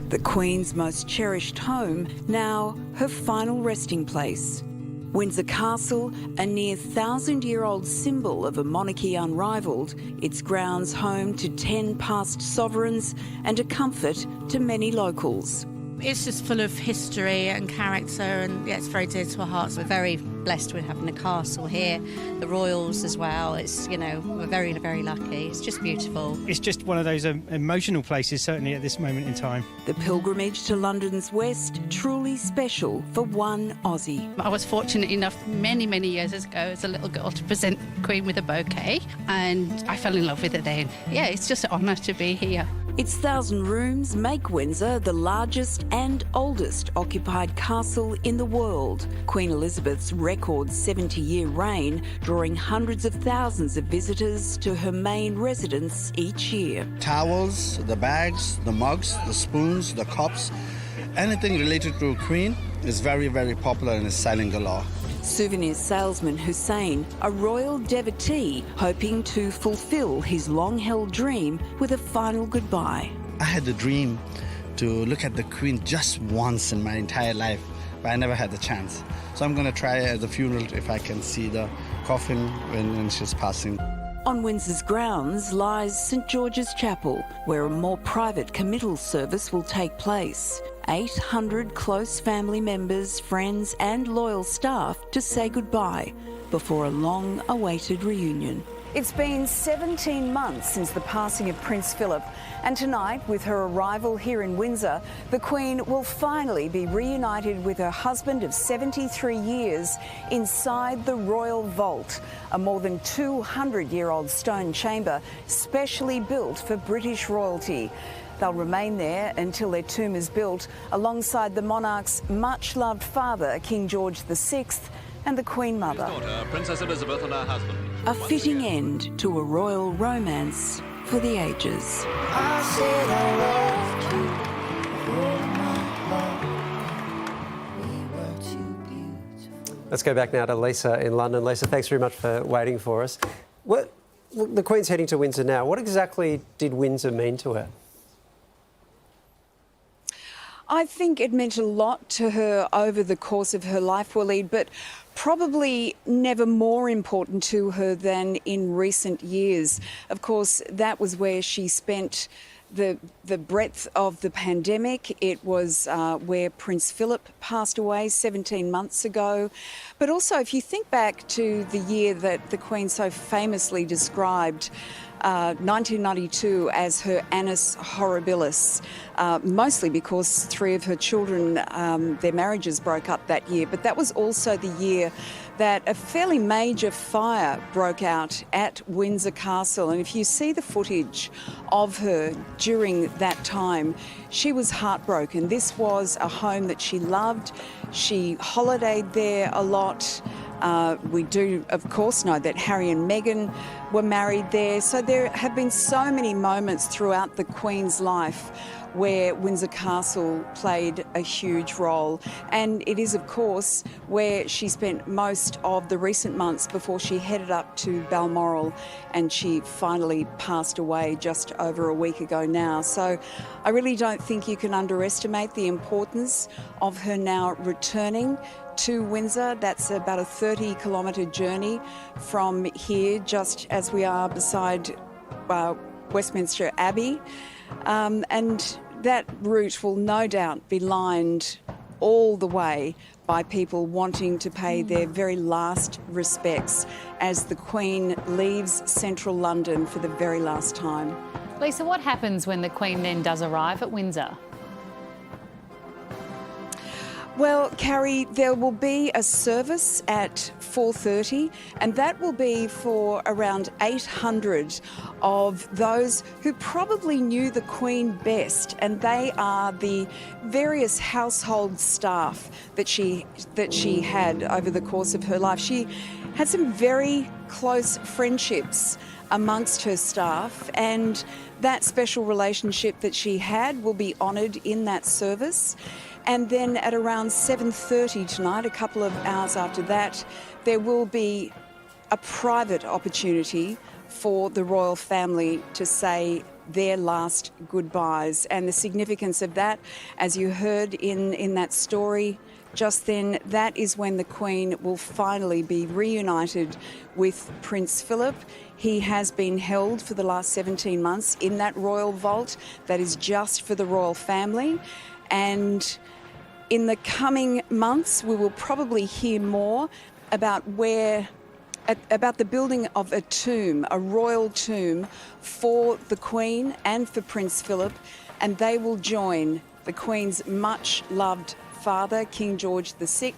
The Queen's most cherished home, now her final resting place. Windsor Castle, a near 1,000-year-old symbol of a monarchy unrivalled, its grounds home to 10 past sovereigns and a comfort to many locals. It's just full of history and character, and yeah, it's very dear to our hearts. We're very blessed with having a castle here, the royals as well. It's, you know, we're very, very lucky. It's just beautiful. It's just one of those emotional places, certainly at this moment in time. The pilgrimage to London's west, truly special for one Aussie. I was fortunate enough many, many years ago as a little girl to present the Queen with a bouquet, and I fell in love with it then. Yeah, it's just an honour to be here. Its 1,000 rooms make Windsor the largest and oldest occupied castle in the world. Queen Elizabeth's record 70-year reign drawing hundreds of thousands of visitors to her main residence each year. Towels, the bags, the mugs, the spoons, the cups, anything related to a Queen is very, very popular and is selling a lot. Souvenir salesman Hussein, a royal devotee, hoping to fulfil his long-held dream with a final goodbye. I had the dream to look at the Queen just once in my entire life, but I never had the chance. So I'm going to try at the funeral if I can see the coffin when she's passing. On Windsor's grounds lies St George's Chapel, where a more private committal service will take place. 800 close family members, friends and loyal staff to say goodbye before a long-awaited reunion. It's been 17 months since the passing of Prince Philip, and tonight, with her arrival here in Windsor, the Queen will finally be reunited with her husband of 73 years inside the Royal Vault, a more than 200-year-old stone chamber specially built for British royalty. They'll remain there until their tomb is built alongside the monarch's much-loved father, King George VI, and the Queen Mother. His daughter, Princess Elizabeth, and her husband. A fitting end to a royal romance for the ages. I said I loved you, oh my love, we were too beautiful. Let's go back now to Lisa in London. Lisa, thanks very much for waiting for us. The Queen's heading to Windsor now. What exactly did Windsor mean to her? I think it meant a lot to her over the course of her life, Waleed, but probably never more important to her than in recent years. Of course, that was where she spent the breadth of the pandemic. It was where Prince Philip passed away 17 months ago. But also, if you think back to the year that the Queen so famously described, 1992, as her annus horribilis, mostly because 3 of her children, their marriages broke up that year. But that was also the year that a fairly major fire broke out at Windsor Castle. And if you see the footage of her during that time, she was heartbroken. This was a home that she loved. She holidayed there a lot. We do, of course, know that Harry and Meghan were married there. So there have been so many moments throughout the Queen's life where Windsor Castle played a huge role. And it is, of course, where she spent most of the recent months before she headed up to Balmoral, and she finally passed away just over a week ago now. So I really don't think you can underestimate the importance of her now returning to Windsor. That's about a 30-kilometre journey from here, just as we are beside Westminster Abbey. And that route will no doubt be lined all the way by people wanting to pay their very last respects as the Queen leaves central London for the very last time. Lisa, what happens when the Queen then does arrive at Windsor? Well, Carrie, there will be a service at 4:30, and that will be for around 800 of those who probably knew the Queen best, and they are the various household staff that she had over the course of her life. She had some very close friendships amongst her staff, and that special relationship that she had will be honoured in that service. And then at around 7:30 tonight, a couple of hours after that, there will be a private opportunity for the royal family to say their last goodbyes. And the significance of that, as you heard in that story just then, that is when the Queen will finally be reunited with Prince Philip. He has been held for the last 17 months in that royal vault that is just for the royal family. And in the coming months, we will probably hear more about about the building of a tomb, a royal tomb for the Queen and for Prince Philip, and they will join the Queen's much-loved father, King George VI,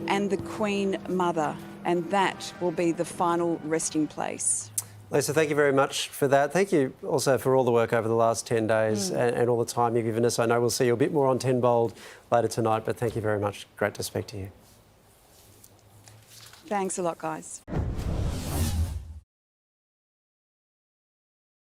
and the Queen Mother, and that will be the final resting place. Lisa, thank you very much for that. Thank you also for all the work over the last 10 days and all the time you've given us. I know we'll see you a bit more on 10 Bold later tonight, but thank you very much. Great to speak to you. Thanks a lot, guys.